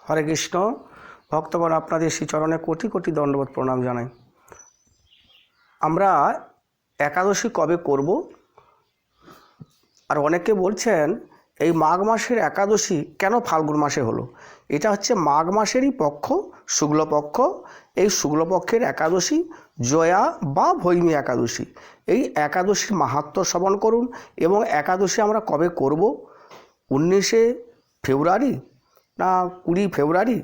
হরে কৃষ্ণ ভক্তগণ, আপনাদের শ্রীচরণে কোটি কোটি দণ্ডবোধ প্রণাম জানাই। আমরা একাদশী কবে করব? আর অনেকে বলছেন এই মাঘ মাসের একাদশী কেন ফাল্গুন মাসে হলো? এটা হচ্ছে মাঘ মাসেরই পক্ষ, শুক্লপক্ষ। এই শুক্লপক্ষের একাদশী জয়া বা ভৈমী একাদশী। এই একাদশীর মাহাত্ম্য শ্রবণ করুন। এবং একাদশী আমরা কবে করব? 19শে ফেব্রুয়ারি না 20 ফেব্রুয়ারি,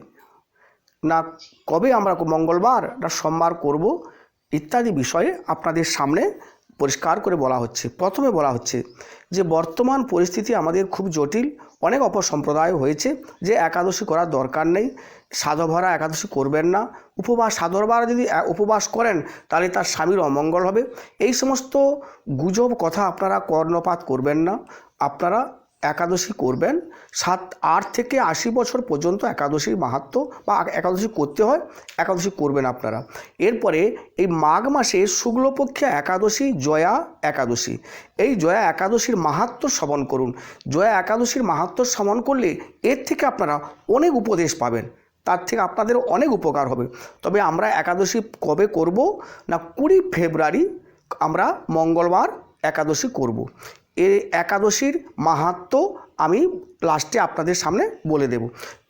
না কবে আমরা মঙ্গলবার না সোমবার করব, ইত্যাদি বিষয়ে আপনাদের সামনে পরিষ্কার করে বলা হচ্ছে। প্রথমে বলা হচ্ছে যে বর্তমান পরিস্থিতি আমাদের খুব জটিল। অনেক অপসম্প্রদায় হয়েছে যে একাদশী করার দরকার নেই, সাধভরা একাদশী করবেন না, উপবাস সাধভরা যদি উপবাস করেন তাহলে তার স্বামীর অমঙ্গল হবে। এই সমস্ত গুজব কথা আপনারা কর্ণপাত করবেন না। আপনারা একাদশী করবেন। 8 থেকে 80 বছর পর্যন্ত একাদশীর মাহাত্ম্য বা একাদশী করতে হয়, একাদশী করবেন আপনারা। এরপরে এই মাঘ মাসে শুক্লপক্ষে একাদশী জয়া একাদশী। এই জয়া একাদশীর মাহাত্ম্য শ্রবণ করুন। জয়া একাদশীর মাহাত্ম্য শ্রবণ করলে এর থেকে আপনারা অনেক উপদেশ পাবেন, তার থেকে আপনাদের অনেক উপকার হবে। তবে আমরা একাদশী কবে করব না 20 ফেব্রুয়ারি আমরা মঙ্গলবার একাদশী করব। এই একাদশীর মাহাত্ম্য আমি লাস্টে আপনাদের সামনে বলে দেব।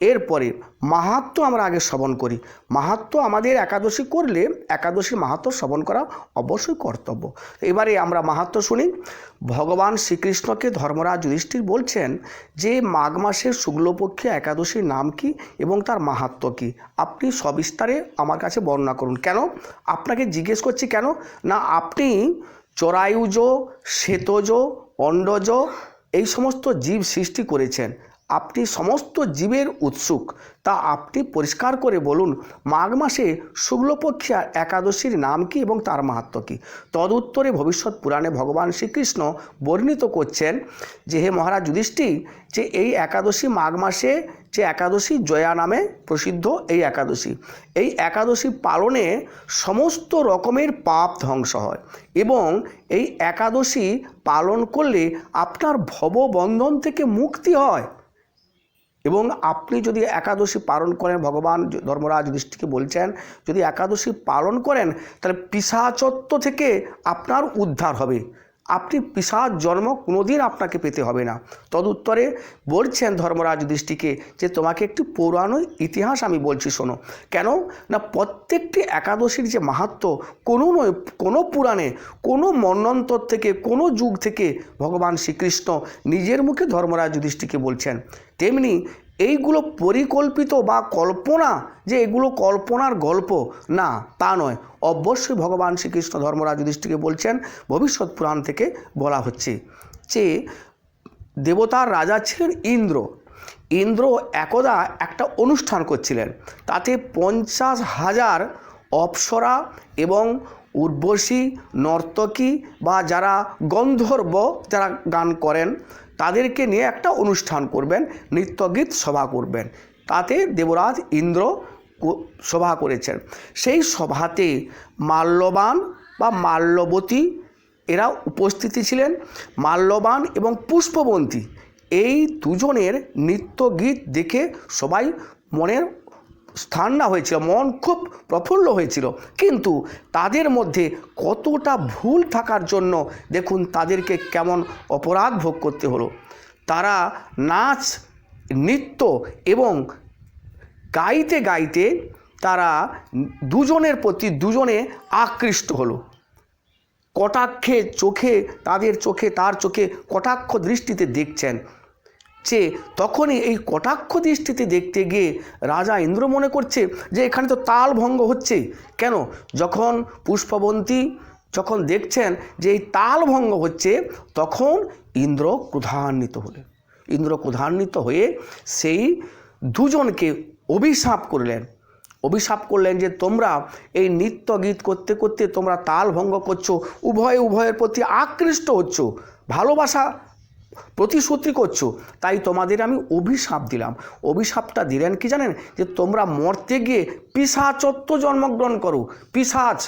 এরপরে মাহাত্ম্য আমরা আগে শ্রবণ করি। মাহাত্ম্য আমাদের একাদশী করলে একাদশীর মাহাত্ম্য শ্রবণ করা অবশ্যই কর্তব্য। এবারে আমরা মাহাত্ম্য শুনি। ভগবান শ্রীকৃষ্ণকে ধর্মরাজ যুধিষ্ঠির বলছেন যে মাঘ মাসের শুক্লপক্ষে একাদশীর নাম কি এবং তার মাহাত্ম্য কি, আপনি সবিস্তারে আমার কাছে বর্ণনা করুন। কেন আপনাকে জিজ্ঞেস করছি? কেন না আপনি চরায়ুজ, শ্বেতজ, অন্ডজ এই সমস্ত জীব সৃষ্টি করেছেন। আপনি সমস্ত জীবের উৎসুক, তা আপনি পরিষ্কার করে বলুন মাঘ মাসে শুক্লপক্ষে একাদশীর নাম কি এবং তার মাহাত্ম্য কী। তদুত্তরে ভবিষ্যৎ পুরাণে ভগবান শ্রীকৃষ্ণ বর্ণিত করছেন যে হে মহারাজ যুধিষ্ঠির, যে এই একাদশী মাঘ মাসে যে একাদশী জয়া নামে প্রসিদ্ধ এই একাদশী পালনে সমস্ত রকমের পাপ ধ্বংস হয় এবং এই একাদশী পালন করলে আপনার ভববন্ধন থেকে মুক্তি হয়। এবং আপনি যদি একাদশী পালন করেন, ভগবান ধর্মরাজ যুধিষ্ঠিরকে বলছেন যদি একাদশী পালন করেন তাহলে পিশাচত্ব থেকে আপনার উদ্ধার হবে। আপনি পিশাচ জন্ম কোনোদিন আপনাকে পেতে হবে না। তদুত্তরে বলছেন ধর্মরাজ যুধিষ্ঠিরকে যে তোমাকে একটি পৌরাণিক ইতিহাস আমি বলছি, শোনো। কেন না প্রত্যেকটি একাদশীর যে মাহাত্ম্য কোনো পুরাণে, কোনো মন্বন্তর থেকে, কোনো যুগ থেকে ভগবান শ্রীকৃষ্ণ নিজের মুখে ধর্মরাজ যুধিষ্ঠিরকে বলছেন। তেমনি এইগুলো পরিকল্পিত বা কল্পনা, যে এগুলো কল্পনার গল্প না, তা নয়। অবশ্যই ভগবান শ্রীকৃষ্ণ ধর্মরাজ যুধিষ্ঠিরকে বলছেন, ভবিষ্যৎ পুরাণ থেকে বলা হচ্ছে যে দেবতার রাজা ছিলেন ইন্দ্র। ইন্দ্র একদা একটা অনুষ্ঠান করছিলেন, তাতে 50,000 অপ্সরা এবং উর্বশী, নর্তকী বা যারা গন্ধর্ব যারা গান করেন তাদেরকে নিয়ে একটা অনুষ্ঠান করবেন, নৃত্যগীত সভা করবেন। তাতে দেবরাজ ইন্দ্র সভা করেছেন। সেই সভাতে মাল্যবান বা মাল্যবতী এরা উপস্থিতি ছিলেন। মাল্যবান এবং পুষ্পবন্তী এই দুজনের নৃত্যগীত দেখে সবাই মনের স্থান না হয়েছিল, মন খুব প্রফুল্ল হয়েছিল। কিন্তু তাদের মধ্যে কতটা ভুল থাকার জন্য দেখুন তাদেরকে কেমন অপরাধ ভোগ করতে হলো। তারা নাচ, নৃত্য এবং গাইতে গাইতে তারা দুজনের প্রতি দুজনে আকৃষ্ট হলো। কটাক্ষে চোখে, তার চোখে কটাক্ষ দৃষ্টিতে দেখছেন। যে তখনই এই কটাক্ষ দৃষ্টিতে দেখতে গিয়ে রাজা ইন্দ্র মনে করছে যে এখানে তো তাল ভঙ্গ হচ্ছে। কেন? যখন পুষ্পবন্তী যখন দেখছেন যে এই তাল ভঙ্গ হচ্ছে, তখন ইন্দ্র ক্রোধান্বিত হলেন। ইন্দ্র ক্রোধান্বিত হয়ে সেই দুজনকে অভিশাপ করলেন যে তোমরা এই নৃত্য গীত করতে করতে তোমরা তাল ভঙ্গ করছো, উভয়ের প্রতি আকৃষ্ট হচ্ছ, ভালোবাসা প্রতিশ্রুতি করছো, তাই তোমাদের আমি অভিশাপ দিলাম। অভিশাপটা দিলেন কি জানেন? যে তোমরা মরতে গিয়ে পিশাচত্ব জন্মগ্রহণ করো, পিশাচ।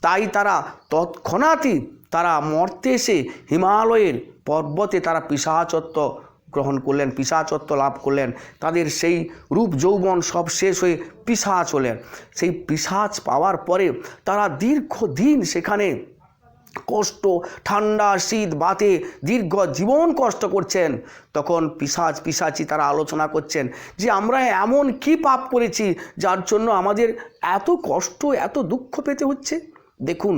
তাই তারা তৎক্ষণাৎই তারা মরতে এসে হিমালয়ের পর্বতে তারা পিশাচত্ব গ্রহণ করলেন, পিশাচত্ব লাভ করলেন, তাদের সেই রূপ যৌবন সব শেষ হয়ে পিশাচ হলেন। সেই পিশাচ পাওয়ার পরে তারা দীর্ঘদিন সেখানে কষ্ট, ঠান্ডা, শীত, বাতে দীর্ঘ জীবন কষ্ট করছেন। তখন পিশাচি তারা আলোচনা করছেন যে আমরা এমন কি পাপ করেছি যার জন্য আমাদের এত কষ্ট, এত দুঃখ পেতে হচ্ছে। দেখুন,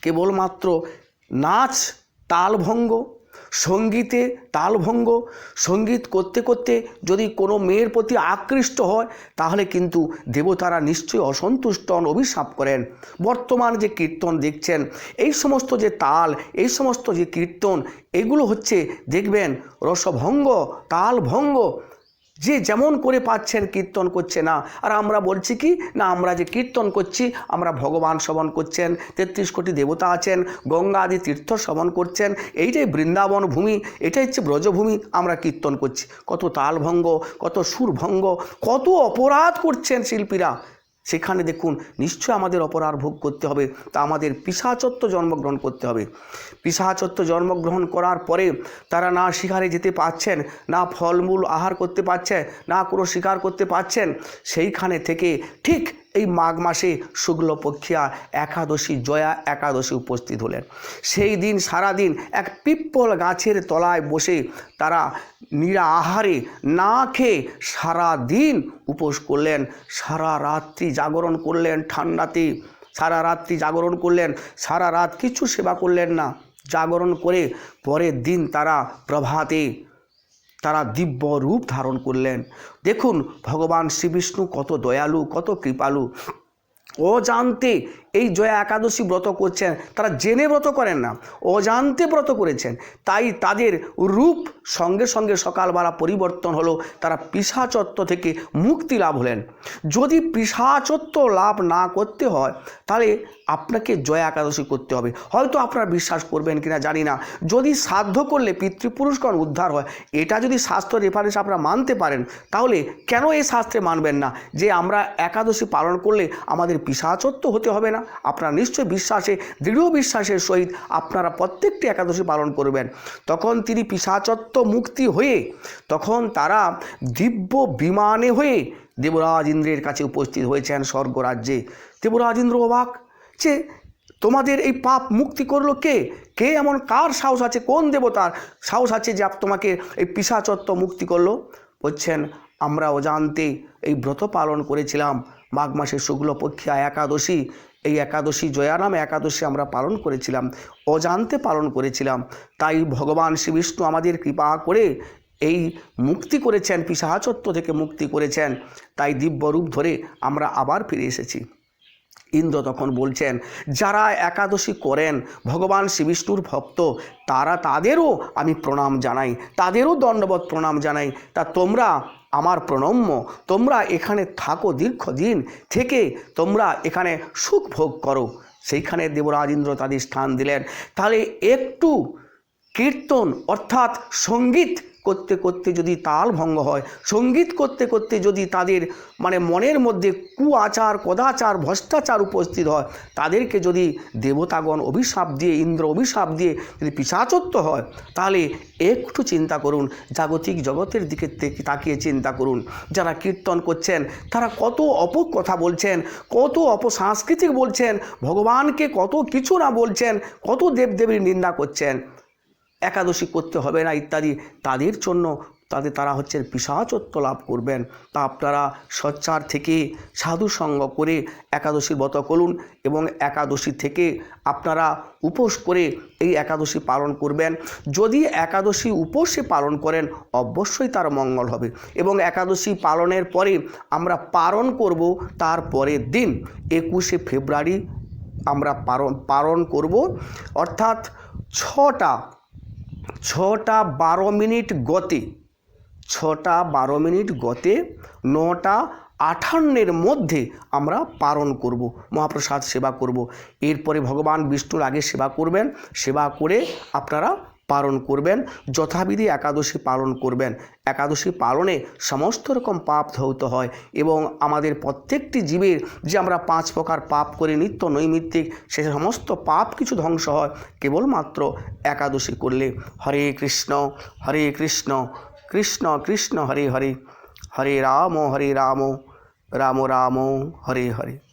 কেবলমাত্র নাচ, তালভঙ্গ, সঙ্গীতে তালভঙ্গ, সঙ্গীত করতে করতে যদি কোনো মেয়ের প্রতি আকৃষ্ট হয় তাহলে কিন্তু দেবতারা নিশ্চয়ই অসন্তুষ্ট হন, অভিশাপ করেন। বর্তমান যে কীর্তন দেখছেন, এই সমস্ত যে তাল, এই সমস্ত যে কীর্তন, এগুলো হচ্ছে দেখবেন রসভঙ্গ, তালভঙ্গ। যে যেমন করে পাচ্ছেন কীর্তন করছে না। আর আমরা বলছি কি না, আমরা যে কীর্তন করছি আমরা ভগবান শ্রবণ করছেন, 33 কোটি দেবতা আছেন, গঙ্গা আদি তীর্থ শ্রবণ করছেন, এইটাই বৃন্দাবন ভূমি, এটাই হচ্ছে ব্রজভূমি, আমরা কীর্তন করছি। কত তালভঙ্গ, কত সুরভঙ্গ, কত অপরাধ করছেন শিল্পীরা। সেখানে দেখুন নিশ্চয় আমাদের অপরাধ ভোগ করতে হবে, তা আমাদের পিশাচত্ব জন্মগ্রহণ করতে হবে। পিশাচত্ব জন্মগ্রহণ করার পরে তারা না শিকারে যেতে পারছেন, না ফলমূল আহার করতে পারছেন, না কোনো শিকার করতে পারছেন। সেইখানে থেকে ঠিক এই মাঘ মাসে শুক্লপক্ষিয়া একাদশী, জয়া একাদশী উপস্থিত হলেন। সেই দিন সারাদিন এক পিপ্পল গাছের তলায় বসে তারা নিরা আহারে না খেয়ে সারা দিন উপোস করলেন, সারা রাত্রি জাগরণ করলেন। ঠান্ডাতে সারা রাত্রি জাগরণ করলেন, সারা রাত কিছু সেবা করলেন না। জাগরণ করে পরের দিন তারা প্রভাতে তারা দিব্য রূপ ধারণ করলেন। দেখুন ভগবান শ্রীবিষ্ণু কত দয়ালু, কত কৃপালু। অজান্তে এই জয়া একাদশী ব্রত করছেন, তারা জেনে ব্রত করেন না, অজান্তে ব্রত করেছেন। তাই তাদের রূপ সঙ্গে সঙ্গে সকালবেলা পরিবর্তন হলো, তারা পিশাচত্ব থেকে মুক্তি লাভ হলেন। যদি পিশাচত্ব লাভ না করতে হয় তাহলে আপনাকে জয়া একাদশী করতে হবে। হয়তো আপনারা বিশ্বাস করবেন কিনা জানি না, যদি সাধ্য করলে পিতৃপুরুষগণ উদ্ধার হয়, এটা যদি শাস্ত্র রেফারেন্স আপনারা মানতে পারেন, তাহলে কেন এই শাস্ত্রে মানবেন না যে আমরা একাদশী পালন করলে আমাদের পিশাচত্ব হতে হবে না? আপনারা নিশ্চয় বিশ্বাসে, দৃঢ় বিশ্বাসের সহিত আপনারা প্রত্যেকটি একাদশী পালন করবেন। তখন তিনি পিশাচত্ব মুক্তি হয়ে তখন তারা দিব্য বিমানে হয়ে দেবরাজ ইন্দ্রের কাছে উপস্থিত হয়েছেন স্বর্গরাজ্যে। দেবরাজ ইন্দ্র অবাক যে তোমাদের এই পাপ মুক্তি করলো কে? কে এমন, কার সাহস আছে, কোন দেবতার সাহস আছে যে তোমাকে এই পিশাচত্ব মুক্তি করলো? বলছেন আমরা অজান্তে এই ব্রত পালন করেছিলাম, মাঘ মাসের শুক্লপক্ষিয়া একাদশী, এই একাদশী জয়া নামে একাদশী আমরা পালন করেছিলাম, অজান্তে পালন করেছিলাম। তাই ভগবান শ্রীবিষ্ণু আমাদের কৃপা করে এই মুক্তি করেছেন, পিশাচত্ব থেকে মুক্তি করেছেন। তাই দিব্যরূপ ধরে আমরা আবার ফিরে এসেছি। ইন্দ্র তখন বলছেন যারা একাদশী করেন, ভগবান শ্রীবিষ্ণুর ভক্ত, তাদেরও আমি প্রণাম জানাই, তাদেরও দণ্ডবত প্রণাম জানাই। তা তোমরা আমার প্রণম্য, তোমরা এখানে থাকো, দীর্ঘদিন থেকে তোমরা এখানে সুখ ভোগ করো। সেইখানে দেবরাজ ইন্দ্র তাদের স্থান দিলেন। তাহলে একটু কীর্তন অর্থাৎ সঙ্গীত করতে করতে যদি তাল ভঙ্গ হয়, সঙ্গীত করতে করতে যদি তাদের মনের মধ্যে কুআচার, কদাচার, ভ্রষ্টাচার উপস্থিত হয়, তাদেরকে যদি দেবতাগণ অভিশাপ দিয়ে, ইন্দ্র অভিশাপ দিয়ে যদি পিশাচত্ব হয়, তাহলে একটু চিন্তা করুন, জাগতিক জগতের দিকে তাকিয়ে চিন্তা করুন। যারা কীর্তন করছেন তারা কত অপকথা বলছেন, কত অপসাংস্কৃতিক বলছেন, ভগবানকে কত কিছু না বলছেন, কত দেবদেবীর নিন্দা করছেন, একাদশী করতে হবে না ইত্যাদি। তাদের জন্য তারা হচ্ছেন পিশাচত্ব লাভ করবেন। তা আপনারা সচ্চার থেকে সাধু সঙ্গ করে একাদশীর ব্রত করুন এবং একাদশী থেকে আপনারা উপোস করে এই একাদশী পালন করবেন। যদি একাদশী উপোসে পালন করেন অবশ্যই তার মঙ্গল হবে। এবং একাদশী পালনের পরে আমরা পালন করব তার পরের দিন 21শে ফেব্রুয়ারি আমরা পালন করব, অর্থাৎ 6টা 12 মিনিট গতে, 6টা 12 মিনিট গতে 9টা 58-এর মধ্যে আমরা পালন করব, মহাপ্রসাদ সেবা করব। এরপরে ভগবান বিষ্ণুর আগে সেবা করবেন, সেবা করে আপনারা পালন করবেন, যথাবিধি একাদশী পালন করবেন। একাদশী পালনে সমস্ত রকম পাপ ধৌত হয় এবং আমাদের প্রত্যেকটি জীবের যে আমরা 5 প্রকার পাপ করে নিত্য নৈমিত্তিক, সে সমস্ত পাপ কিছু ধ্বংস হয় কেবলমাত্র একাদশী করলে। হরে কৃষ্ণ কৃষ্ণ কৃষ্ণ হরে হরে, হরে রাম রাম রাম হরে হরে।